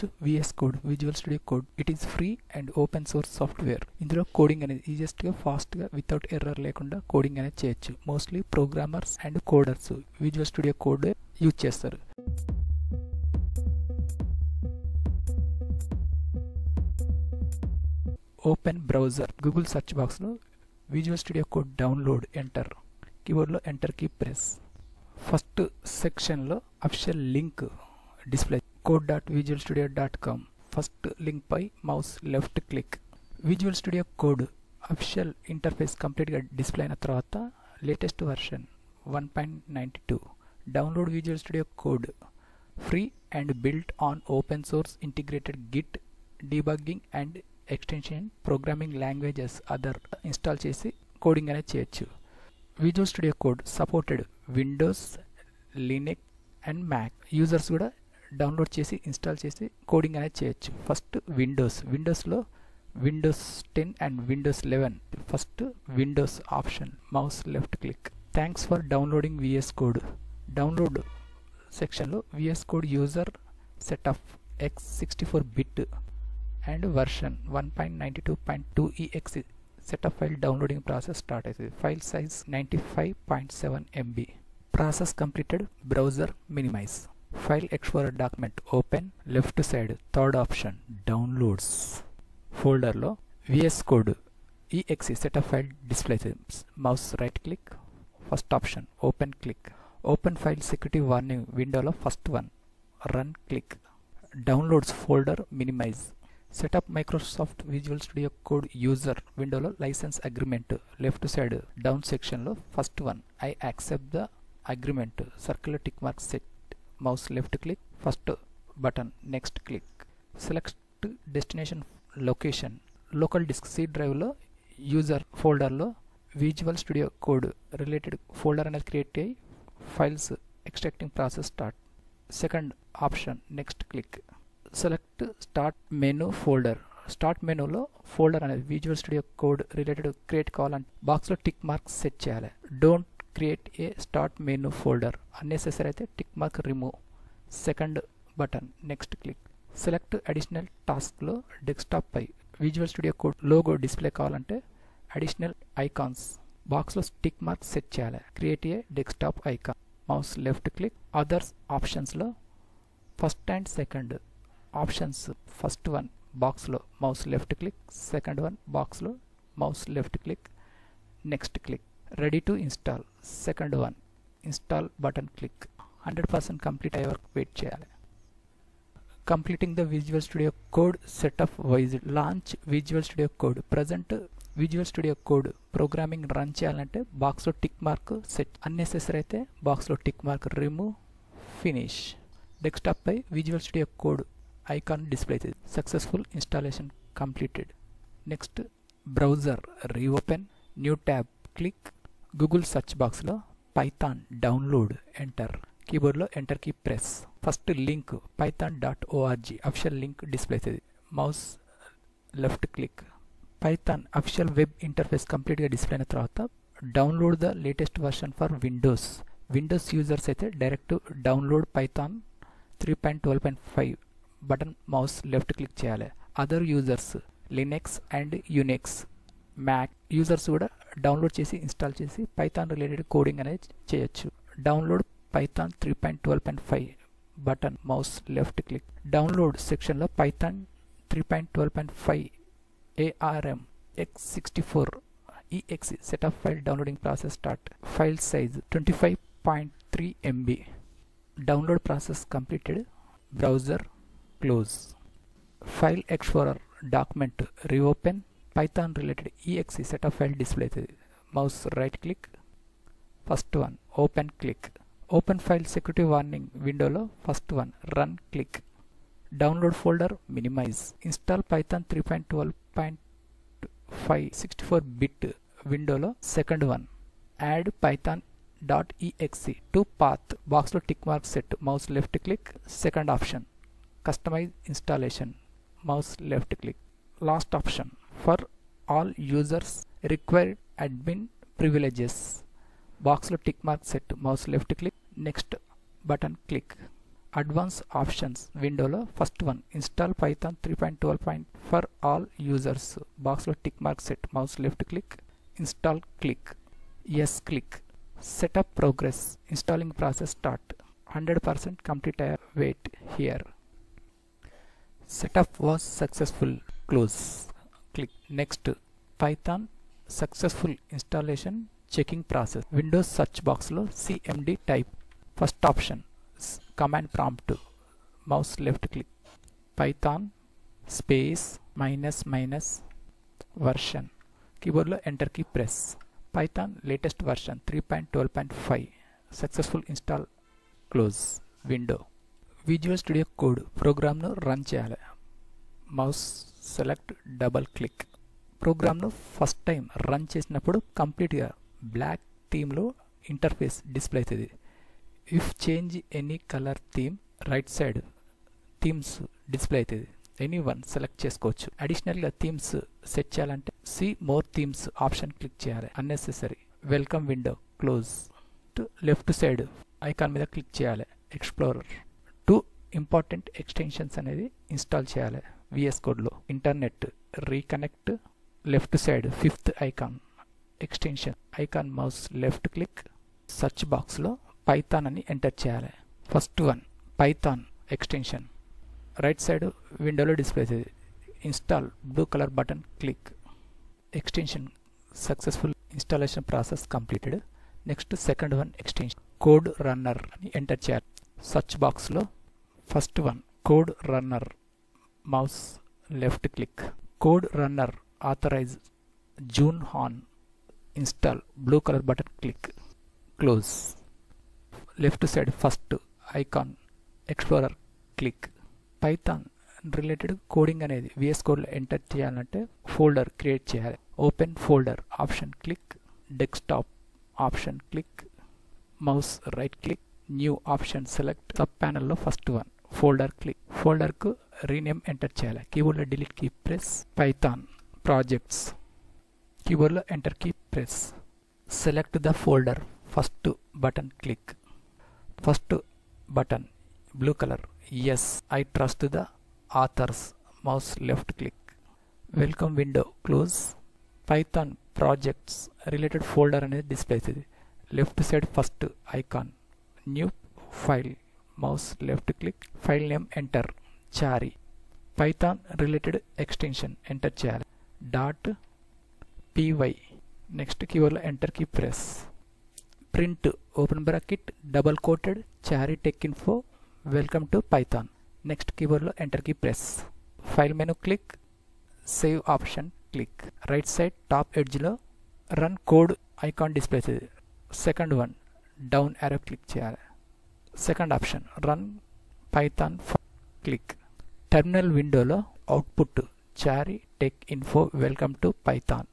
చేయొచ్చు VS Code, Visual studio Code. It is free and open source software. ఇందులో coding అనేది ఈజియెస్ట్గా, ఫాస్ట్గా, వితౌట్ ఎర్రర్ లేకుండా కోడింగ్ అనేది చేయొచ్చు. Mostly programmers and coders Visual studio Code use చేస్తారు. Open browser. గూగుల్ సెర్చ్ బాక్స్లో Visual studio Code download, enter. కీబోర్డ్లో ఎంటర్ కీ ప్రెస్. ఫస్ట్ సెక్షన్లో official link display code.visualstudio.com. First link పై mouse left click. Visual studio Code official interface కంప్లీట్గా display అయిన తర్వాత latest version 1.92. Download Visual studio Code free and built on open source integrated Git debugging and extension programming languages other install చేసి coding అనేది చేయొచ్చు. Visual studio Code supported Windows, Linux and Mac users కూడా download చేసి install చేసి coding అనేది చేయొచ్చు. First విండోస్లో Windows 10 and Windows 11. First Windows option, mouse left click. Thanks for downloading VS Code. Download సెక్షన్లో VS Code user setup x64 bit and version 1.92.2 exe setup file downloading process start అవుతుంది. File size 95.7 MB. Process completed. Browser minimize. File explorer document open. Left side third option downloads ఫోల్డర్లో VS Code exe setup file display అవుతుంది. Mouse right click. First option open click. Open file security warning విండోలో first one run click. Downloads folder minimize. Setup Microsoft Visual studio Code user విండోలో licence agreement left side down సెక్షన్లో first one I accept the agreement circular tick mark set. Mouse left click. First button next click. Select destination location. Local disk C డ్రైవ్లో user ఫోల్డర్లో Visual studio Code related folder అనేది create అయ్యి files extracting process start. Second option next click. Select start menu folder. Start మెనూలో folder అనేది Visual studio Code related create కావాలంటే బాక్స్లో tick mark set చేయాలి. Don't create a start menu folder. Unnecessary అయితే tick mark remove. Second button next click. Select additional టాస్క్లో desktop పై Visual studio Code logo display కావాలంటే additional icons బాక్స్లో tick mark set చేయాలి. Create a desktop icon. Mouse left click. Others ఆప్షన్స్లో first and second options first one బాక్స్లో mouse left click. Second one బాక్స్లో mouse left click. Next click. Ready to install. Second one install button click. 100% complete అయ్యే వరకు wait చేయాలి. Completing the Visual studio Code setup వైజ్. Launch Visual studio code. Present Visual studio Code programming run చేయాలంటే బాక్స్లో tick mark set. Unnecessary అయితే బాక్స్లో tick mark remove. Finish. Desktop పై Visual studio Code icon display అవుతుంది. Successful installation completed. Next browser reopen. New tab click. Google search బాక్స్లో Python download, enter. కీబోర్డ్లో enter key press. First link python.org official link display అవుతుంది. Mouse left click. Python official web interface కంప్లీట్గా display అయిన తర్వాత download the latest version for Windows. Windows users అయితే direct download Python 3.12.5 button mouse left click చేయాలి. Other users Linux and Unix, Mac users కూడా download చేసి install చేసి Python related coding అనేది చేయొచ్చు. Download Python 3.12.5 button mouse left click. Download సెక్షన్లో Python 3.12.5 ARM x64 exe setup file downloading process start. File size 25.3 MB. Download process completed. Browser close. File explorer document reopen. Python related exe setup file display అవుతుంది. Mouse right click. First one open click. Open file security warning విండోలో first one run click. Download folder minimize. Install Python 3.12.5 64 bit విండోలో second one add python.exe to path. బాక్స్లో tick mark set. Mouse left click. Second option customize installation. Mouse left click. Last option for all users required admin privileges. బాక్స్లో tick mark set. Mouse left click. Next button click. Advance options విండోలో first one install Python 3.12 for all users బాక్స్లో tick mark set mouse left click install click yes click setup progress installing process start 100% complete wait here. Setup was successful. Close. Click next. Python successful installation checking process. Windows search box lo cmd type. First option command prompt. Mouse left click. Python space minus version. Keyboard lo enter key press. Python latest version 3.12.5. Successful install. Close window visual studio code ప్రోగ్రామ్ను run చేయాలి mouse select double click ప్రోగ్రామ్ను first time run చేసినప్పుడు కంప్లీట్గా black థీమ్లో interface display అవుతుంది if change any colour theme right side themes display అవుతుంది any one select చేసుకోవచ్చు అడిషనల్గా థీమ్స్ సెట్ చేయాలంటే see more themes option click చేయాలి unnecessary welcome window close left side icon మీద క్లిక్ చేయాలి ఎక్స్ప్లోరర్ 2 ఇంపార్టెంట్ ఎక్స్టెన్షన్స్ అనేది install చేయాలి VS కోడ్లో internet reconnect left side 5th icon extension icon mouse left click search బాక్స్లో Python అని enter చేయాలి first one Python extension right side విండోలో display అవుతుంది install blue colour button click extension successful installation process completed next second one extension code runner అని enter చేయాలి search బాక్స్లో first one code runner mouse left click code runner authorize Jun Han install blue colour button click close left side first icon explorer click Python related coding అనేది VS కోడ్లో enter చేయాలంటే folder create చేయాలి open folder option click desktop option click mouse right click new option select sub ప్యానల్లో first one folder click ఫోల్డర్కు rename enter చేయాలి కీబోర్డ్లో delete key press Python projects కీబోర్డ్లో enter key press select the folder first button click first button blue colour yes I trust the authors mouse left click welcome window close Python projects related folder అనేది display అవుతుంది left side first icon new file mouse left click file name enter Chari Python related extension enter చేయాలి .py next కీవర్డ్లో enter key press print open bracket double quoted Chari tech info welcome to Python next కీవర్డ్లో enter key press file menu click save option click right side top ఎడ్జ్లో run code icon display అవుతుంది second one down arrow click చేయాలి second option run Python click terminal విండోలో output Chari tech info welcome to Python